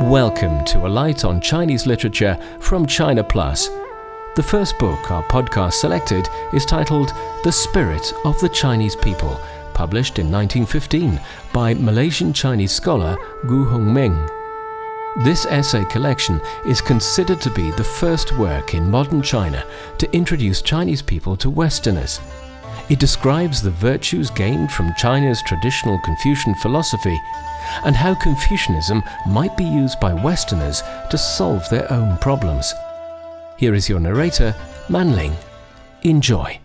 Welcome to A Light on Chinese Literature from China Plus. The first book our podcast selected is titled The Spirit of the Chinese People, published in 1915 by Malaysian-Chinese scholar Gu Hongming. This essay collection is considered to be the first work in modern China to introduce Chinese people to Westerners. It describes the virtues gained from China's traditional Confucian philosophy and how Confucianism might be used by Westerners to solve their own problems. Here is your narrator, Manling. Enjoy.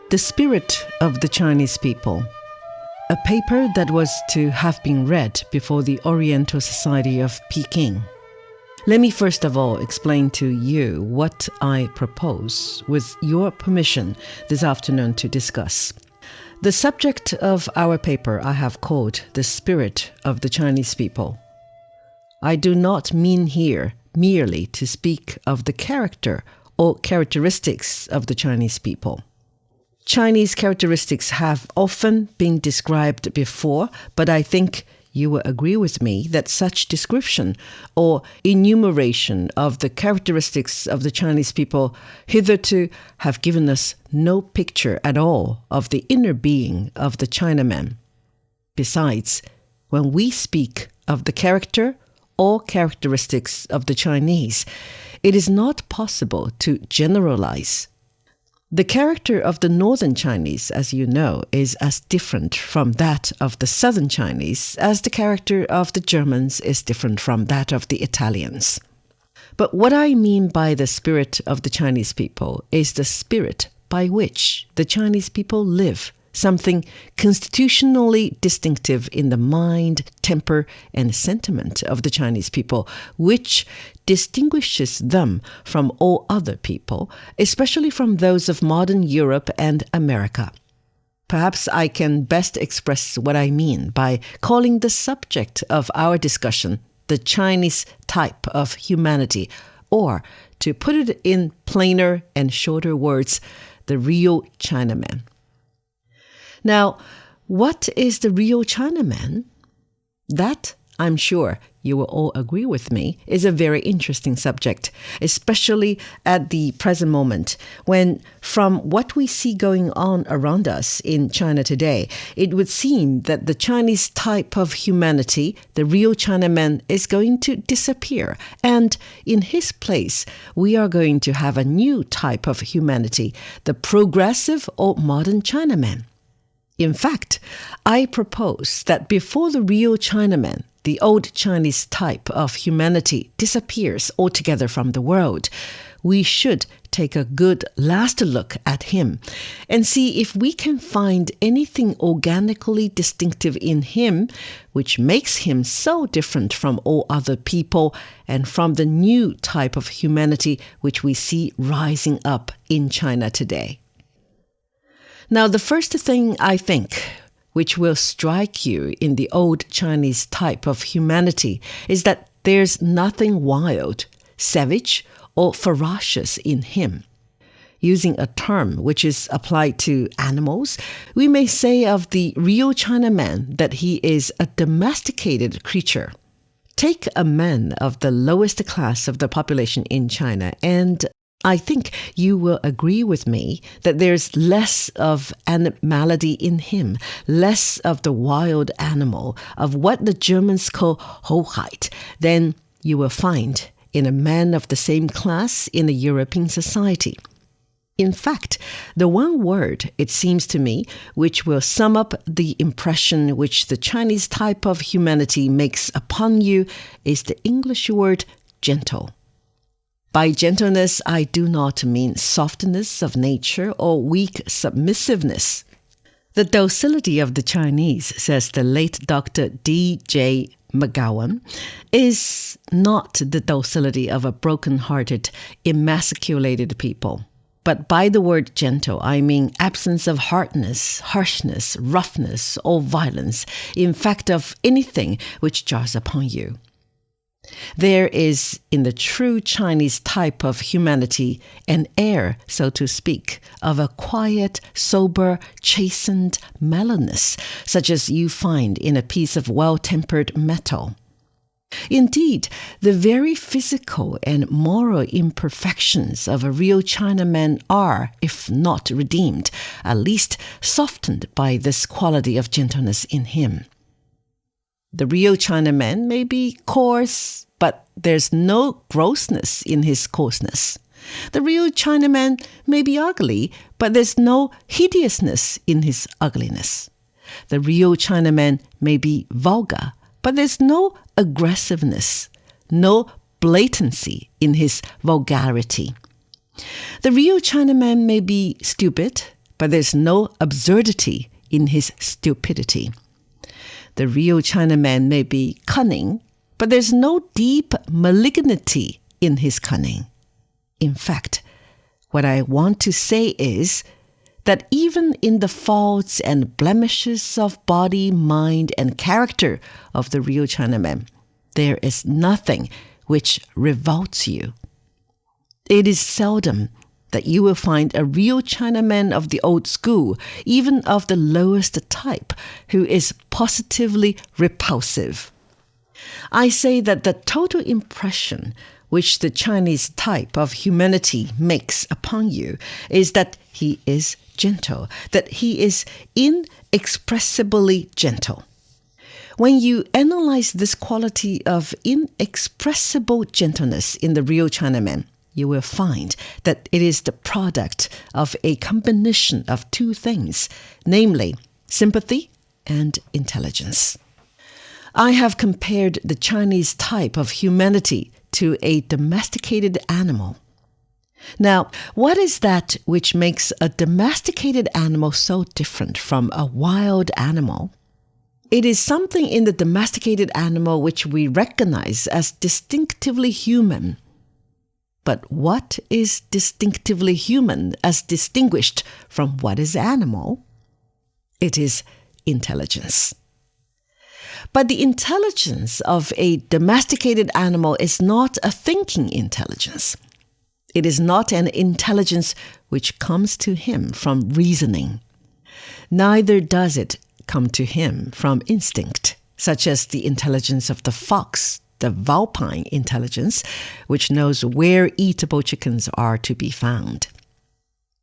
The Spirit of the Chinese People, a paper that was to have been read before the Oriental Society of Peking. Let me first of all explain to you what I propose, with your permission, this afternoon to discuss. The subject of our paper I have called The Spirit of the Chinese People. I do not mean here merely to speak of the character or characteristics of the Chinese people. Chinese characteristics have often been described before, but I think you will agree with me that such description or enumeration of the characteristics of the Chinese people hitherto have given us no picture at all of the inner being of the Chinaman. Besides, when we speak of the character or characteristics of the Chinese, it is not possible to generalize. The character of the Northern Chinese, as you know, is as different from that of the Southern Chinese as the character of the Germans is different from that of the Italians. But what I mean by the spirit of the Chinese people is the spirit by which the Chinese people live, something constitutionally distinctive in the mind, temper, and sentiment of the Chinese people, which distinguishes them from all other people, especially from those of modern Europe and America. Perhaps I can best express what I mean by calling the subject of our discussion the Chinese type of humanity, or, to put it in plainer and shorter words, the real Chinaman. Now, what is the real Chinaman? That, I'm sure you will all agree with me, is a very interesting subject, especially at the present moment, when from what we see going on around us in China today, it would seem that the Chinese type of humanity, the real Chinaman, is going to disappear. And in his place, we are going to have a new type of humanity, the progressive or modern Chinaman. In fact, I propose that before the real Chinaman, the old Chinese type of humanity, disappears altogether from the world, we should take a good last look at him and see if we can find anything organically distinctive in him which makes him so different from all other people and from the new type of humanity which we see rising up in China today. Now, the first thing I think which will strike you in the old Chinese type of humanity is that there's nothing wild, savage, or ferocious in him. Using a term which is applied to animals, we may say of the real Chinaman that he is a domesticated creature. Take a man of the lowest class of the population in China, and I think you will agree with me that there's less of animality in him, less of the wild animal, of what the Germans call Hoheit, than you will find in a man of the same class in a European society. In fact, the one word, it seems to me, which will sum up the impression which the Chinese type of humanity makes upon you is the English word gentle. By gentleness, I do not mean softness of nature or weak submissiveness. The docility of the Chinese, says the late Dr. D.J. McGowan, is not the docility of a broken-hearted, emasculated people. But by the word gentle, I mean absence of hardness, harshness, roughness, or violence, in fact of anything which jars upon you. There is, in the true Chinese type of humanity, an air, so to speak, of a quiet, sober, chastened mellowness, such as you find in a piece of well-tempered metal. Indeed, the very physical and moral imperfections of a real Chinaman are, if not redeemed, at least softened by this quality of gentleness in him. The real Chinaman may be coarse, but there's no grossness in his coarseness. The real Chinaman may be ugly, but there's no hideousness in his ugliness. The real Chinaman may be vulgar, but there's no aggressiveness, no blatancy in his vulgarity. The real Chinaman may be stupid, but there's no absurdity in his stupidity. The real Chinaman may be cunning, but there's no deep malignity in his cunning. In fact, what I want to say is that even in the faults and blemishes of body, mind, and character of the real Chinaman, there is nothing which revolts you. It is seldom that you will find a real Chinaman of the old school, even of the lowest type, who is positively repulsive. I say that the total impression which the Chinese type of humanity makes upon you is that he is gentle, that he is inexpressibly gentle. When you analyze this quality of inexpressible gentleness in the real Chinaman, you will find that it is the product of a combination of two things, namely sympathy and intelligence. I have compared the Chinese type of humanity to a domesticated animal. Now, what is that which makes a domesticated animal so different from a wild animal? It is something in the domesticated animal which we recognize as distinctively human. But what is distinctively human as distinguished from what is animal? It is intelligence. But the intelligence of a domesticated animal is not a thinking intelligence. It is not an intelligence which comes to him from reasoning. Neither does it come to him from instinct, such as the intelligence of the fox, the vulpine intelligence, which knows where eatable chickens are to be found.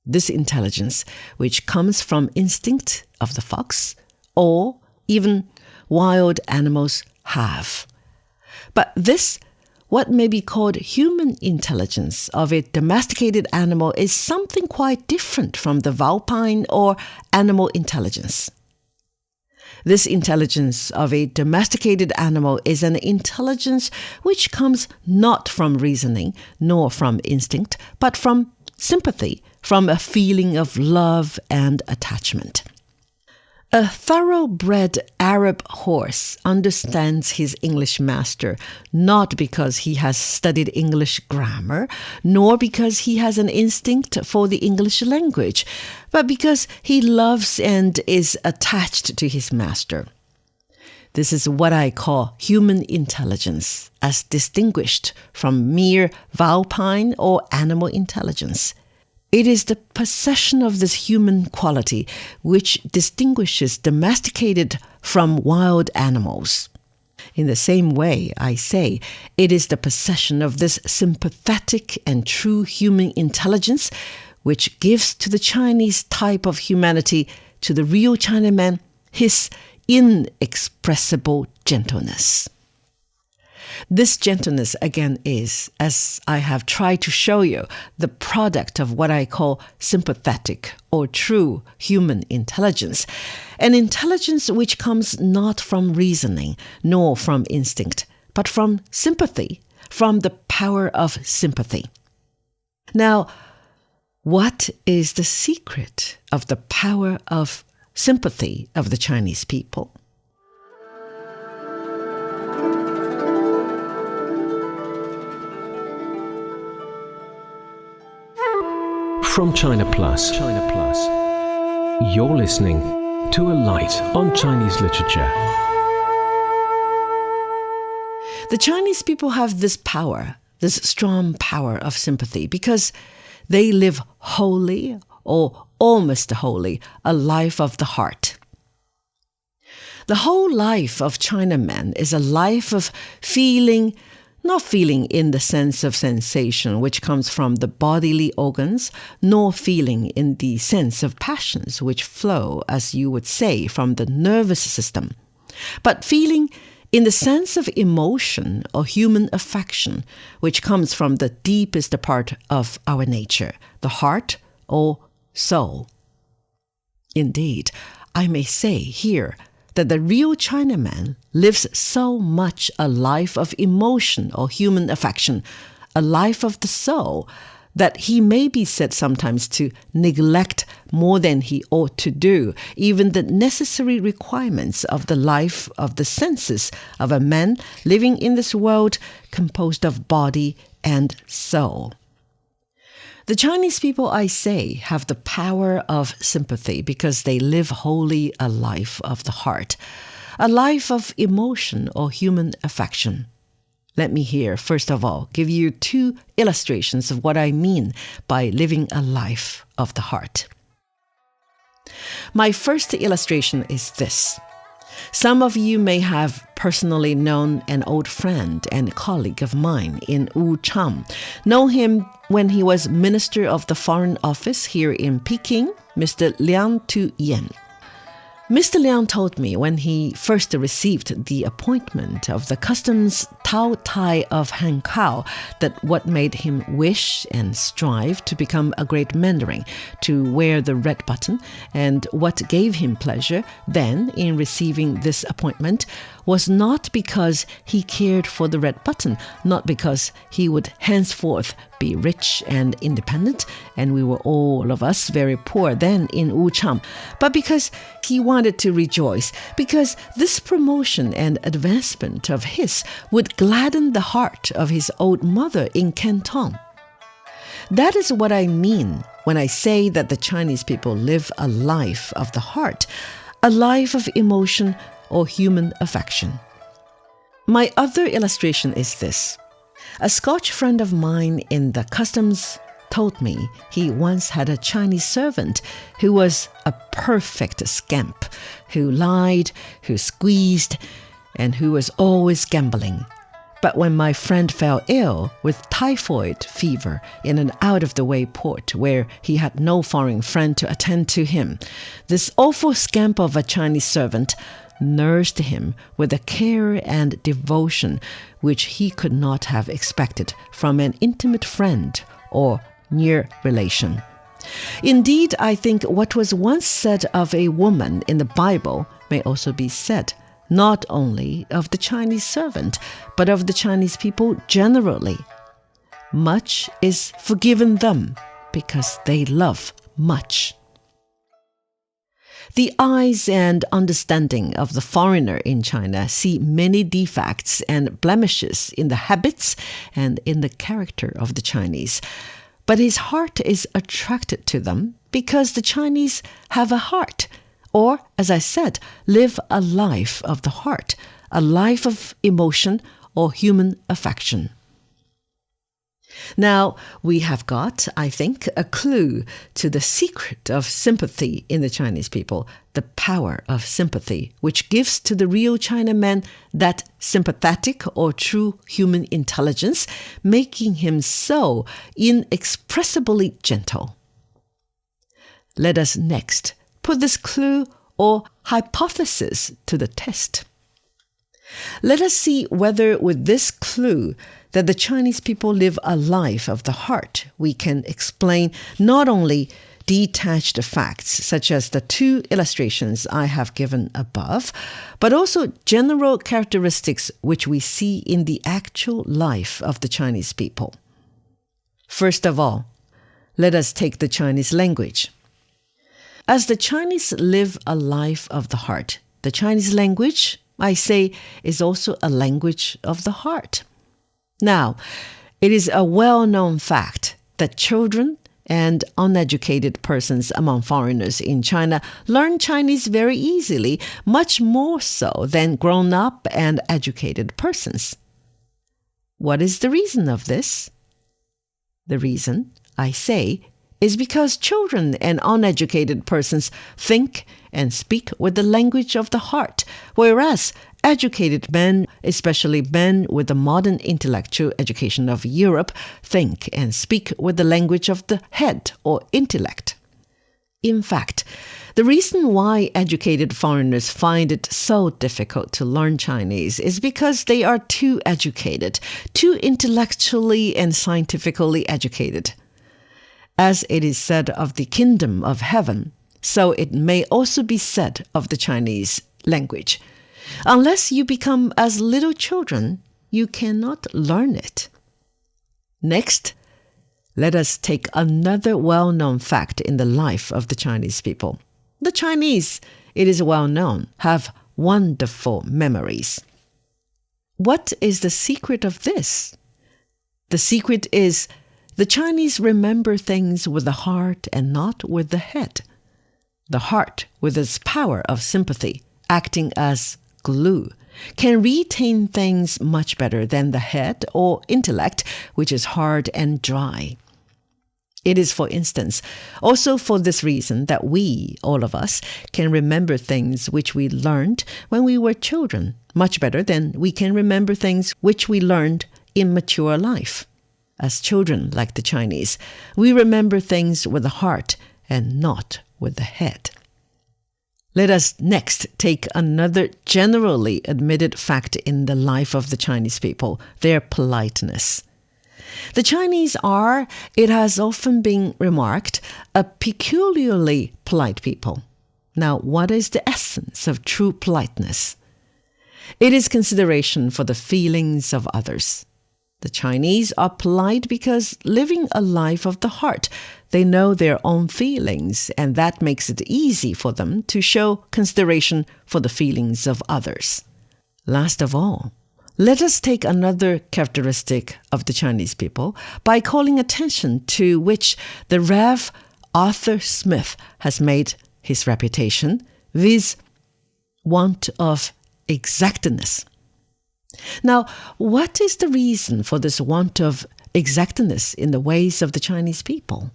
This intelligence, which comes from instinct of the fox, or even wild animals have. But this, what may be called human intelligence of a domesticated animal, is something quite different from the vulpine or animal intelligence. This intelligence of a domesticated animal is an intelligence which comes not from reasoning nor from instinct, but from sympathy, from a feeling of love and attachment. A thoroughbred Arab horse understands his English master not because he has studied English grammar, nor because he has an instinct for the English language, but because he loves and is attached to his master. This is what I call human intelligence, as distinguished from mere vulpine or animal intelligence. It is the possession of this human quality which distinguishes domesticated from wild animals. In the same way, I say, it is the possession of this sympathetic and true human intelligence which gives to the Chinese type of humanity, to the real Chinaman, his inexpressible gentleness. This gentleness, again, is, as I have tried to show you, the product of what I call sympathetic or true human intelligence, an intelligence which comes not from reasoning nor from instinct, but from sympathy, from the power of sympathy. Now, what is the secret of the power of sympathy of the Chinese people? From China Plus, you're listening to A Light on Chinese Literature. The Chinese people have this power, this strong power of sympathy, because they live wholly or almost wholly a life of the heart. The whole life of Chinaman is a life of feeling, not feeling in the sense of sensation, which comes from the bodily organs, nor feeling in the sense of passions, which flow, as you would say, from the nervous system, but feeling in the sense of emotion or human affection, which comes from the deepest part of our nature, the heart or soul. Indeed, I may say here that the real Chinaman lives so much a life of emotion or human affection, a life of the soul, that he may be said sometimes to neglect more than he ought to do, even the necessary requirements of the life of the senses of a man living in this world composed of body and soul. The Chinese people, I say, have the power of sympathy because they live wholly a life of the heart, a life of emotion or human affection. Let me here, first of all, give you 2 illustrations of what I mean by living a life of the heart. My first illustration is this. Some of you may have personally known an old friend and colleague of mine in Wuchang. Know him when he was Minister of the Foreign Office here in Peking, Mr. Liang Tu-yen. Mr. Liang told me when he first received the appointment of the customs Tao Tai of Hankow that what made him wish and strive to become a great Mandarin, to wear the red button, and what gave him pleasure then in receiving this appointment was not because he cared for the red button, not because he would henceforth be rich and independent, and we were all of us very poor then in Wuchang, but because he wanted to rejoice, because this promotion and advancement of his would gladden the heart of his old mother in Canton. That is what I mean when I say that the Chinese people live a life of the heart, a life of emotion or human affection. My other illustration is this. A Scotch friend of mine in the customs told me he once had a Chinese servant who was a perfect scamp, who lied, who squeezed, and who was always gambling. But when my friend fell ill with typhoid fever in an out-of-the-way port where he had no foreign friend to attend to him, this awful scamp of a Chinese servant nursed him with a care and devotion which he could not have expected from an intimate friend or near relation. Indeed, I think what was once said of a woman in the Bible may also be said not only of the Chinese servant, but of the Chinese people generally. Much is forgiven them because they love much. The eyes and understanding of the foreigner in China see many defects and blemishes in the habits and in the character of the Chinese. But his heart is attracted to them because the Chinese have a heart, or, as I said, live a life of the heart, a life of emotion or human affection. Now, we have got, I think, a clue to the secret of sympathy in the Chinese people, the power of sympathy, which gives to the real Chinaman that sympathetic or true human intelligence, making him so inexpressibly gentle. Let us next put this clue or hypothesis to the test. Let us see whether with this clue that the Chinese people live a life of the heart, we can explain not only detached facts such as the 2 illustrations I have given above, but also general characteristics which we see in the actual life of the Chinese people. First of all, let us take the Chinese language. As the Chinese live a life of the heart, the Chinese language, I say, is also a language of the heart. Now, it is a well-known fact that children and uneducated persons among foreigners in China learn Chinese very easily, much more so than grown-up and educated persons. What is the reason of this? The reason, I say, is because children and uneducated persons think and speak with the language of the heart, whereas educated men, especially men with the modern intellectual education of Europe, think and speak with the language of the head or intellect. In fact, the reason why educated foreigners find it so difficult to learn Chinese is because they are too educated, too intellectually and scientifically educated. As it is said of the kingdom of heaven, so it may also be said of the Chinese language. Unless you become as little children, you cannot learn it. Next, let us take another well-known fact in the life of the Chinese people. The Chinese, it is well known, have wonderful memories. What is the secret of this? The secret is the Chinese remember things with the heart and not with the head. The heart, with its power of sympathy, acting as glue, can retain things much better than the head or intellect, which is hard and dry. It is, for instance, also for this reason that we, all of us, can remember things which we learned when we were children much better than we can remember things which we learned in mature life. As children, like the Chinese, we remember things with the heart and not with the head. Let us next take another generally admitted fact in the life of the Chinese people, their politeness. The Chinese are, it has often been remarked, a peculiarly polite people. Now, what is the essence of true politeness? It is consideration for the feelings of others. The Chinese are polite because living a life of the heart, they know their own feelings, and that makes it easy for them to show consideration for the feelings of others. Last of all, let us take another characteristic of the Chinese people by calling attention to which the Rev. Arthur Smith has made his reputation, viz. Want of exactness. Now, what is the reason for this want of exactness in the ways of the Chinese people?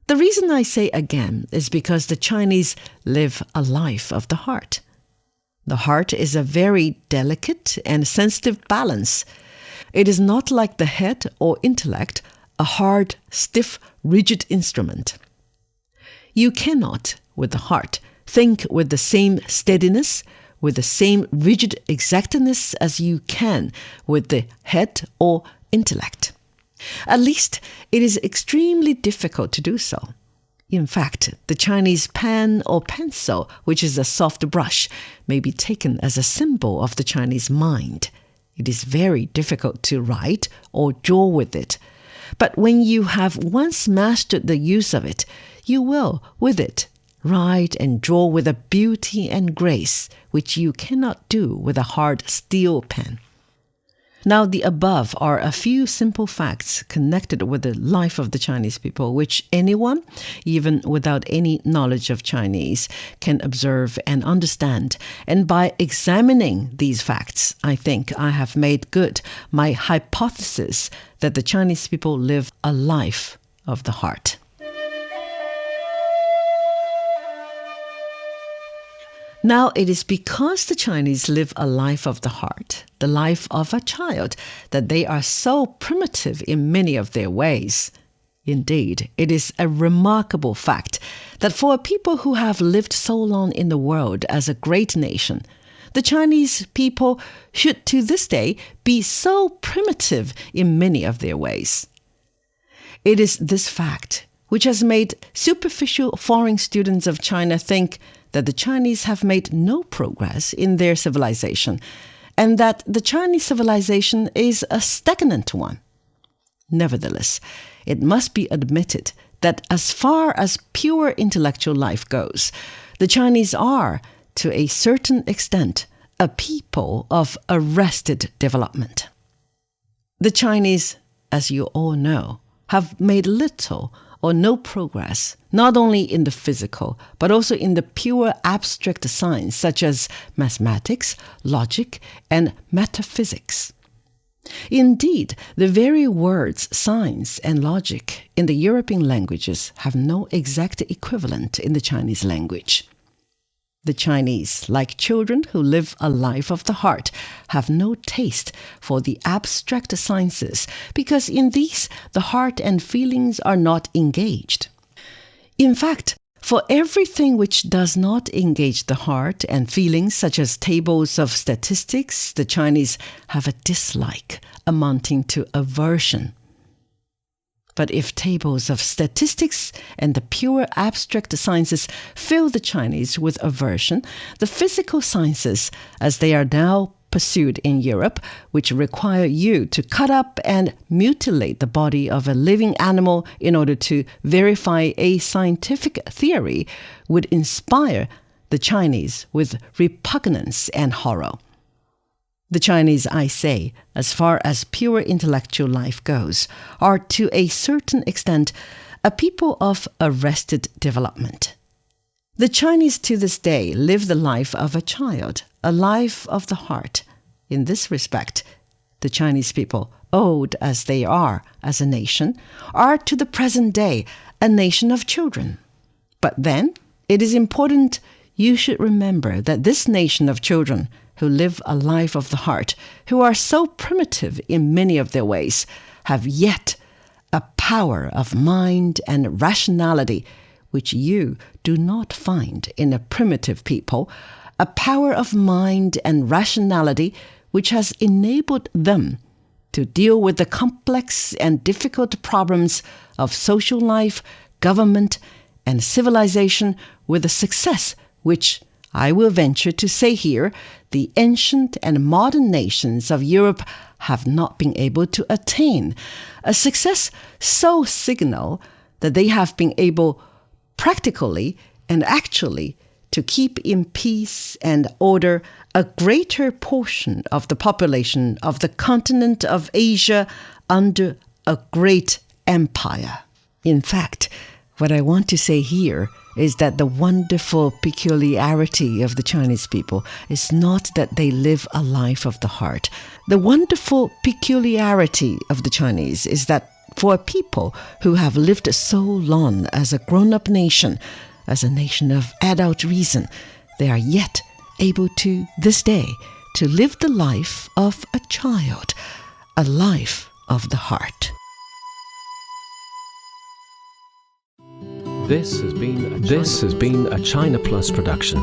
The reason I say again is because the Chinese live a life of the heart. The heart is a very delicate and sensitive balance. It is not like the head or intellect, a hard, stiff, rigid instrument. You cannot, with the heart, think with the same steadiness, with the same rigid exactness as you can with the head or intellect. At least, it is extremely difficult to do so. In fact, the Chinese pen or pencil, which is a soft brush, may be taken as a symbol of the Chinese mind. It is very difficult to write or draw with it. But when you have once mastered the use of it, you will, with it, write and draw with a beauty and grace which you cannot do with a hard steel pen. Now, the above are a few simple facts connected with the life of the Chinese people, which anyone, even without any knowledge of Chinese, can observe and understand. And by examining these facts, I think I have made good my hypothesis that the Chinese people live a life of the heart. Now, it is because the Chinese live a life of the heart, the life of a child, that they are so primitive in many of their ways. Indeed, it is a remarkable fact that for a people who have lived so long in the world as a great nation, the Chinese people should to this day be so primitive in many of their ways. It is this fact which has made superficial foreign students of China think that the Chinese have made no progress in their civilization, and that the Chinese civilization is a stagnant one. Nevertheless, it must be admitted that as far as pure intellectual life goes, the Chinese are, to a certain extent, a people of arrested development. The Chinese, as you all know, have made little or no progress, not only in the physical, but also in the pure abstract science such as mathematics, logic, and metaphysics. Indeed, the very words science and logic in the European languages have no exact equivalent in the Chinese language. The Chinese, like children who live a life of the heart, have no taste for the abstract sciences because in these the heart and feelings are not engaged. In fact, for everything which does not engage the heart and feelings, such as tables of statistics, the Chinese have a dislike amounting to aversion. But if tables of statistics and the pure abstract sciences fill the Chinese with aversion, the physical sciences, as they are now pursued in Europe, which require you to cut up and mutilate the body of a living animal in order to verify a scientific theory, would inspire the Chinese with repugnance and horror. The Chinese, I say, as far as pure intellectual life goes, are to a certain extent a people of arrested development. The Chinese to this day live the life of a child, a life of the heart. In this respect, the Chinese people, old as they are as a nation, are to the present day a nation of children. But then, it is important you should remember that this nation of children who live a life of the heart, who are so primitive in many of their ways, have yet a power of mind and rationality which you do not find in a primitive people, a power of mind and rationality which has enabled them to deal with the complex and difficult problems of social life, government, and civilization with a success which, I will venture to say here, the ancient and modern nations of Europe have not been able to attain, a success so signal that they have been able practically and actually to keep in peace and order a greater portion of the population of the continent of Asia under a great empire. In fact, what I want to say here is that the wonderful peculiarity of the Chinese people is not that they live a life of the heart. The wonderful peculiarity of the Chinese is that for a people who have lived so long as a grown-up nation, as a nation of adult reason, they are yet able to, this day, to live the life of a child, a life of the heart. This has been a China Plus production.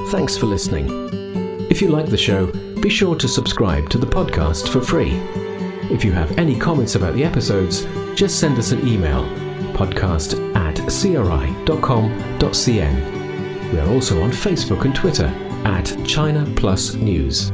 Thanks for listening. If you like the show, be sure to subscribe to the podcast for free. If you have any comments about the episodes, just send us an email, podcast@cri.com.cn. We are also on Facebook and Twitter @China Plus News.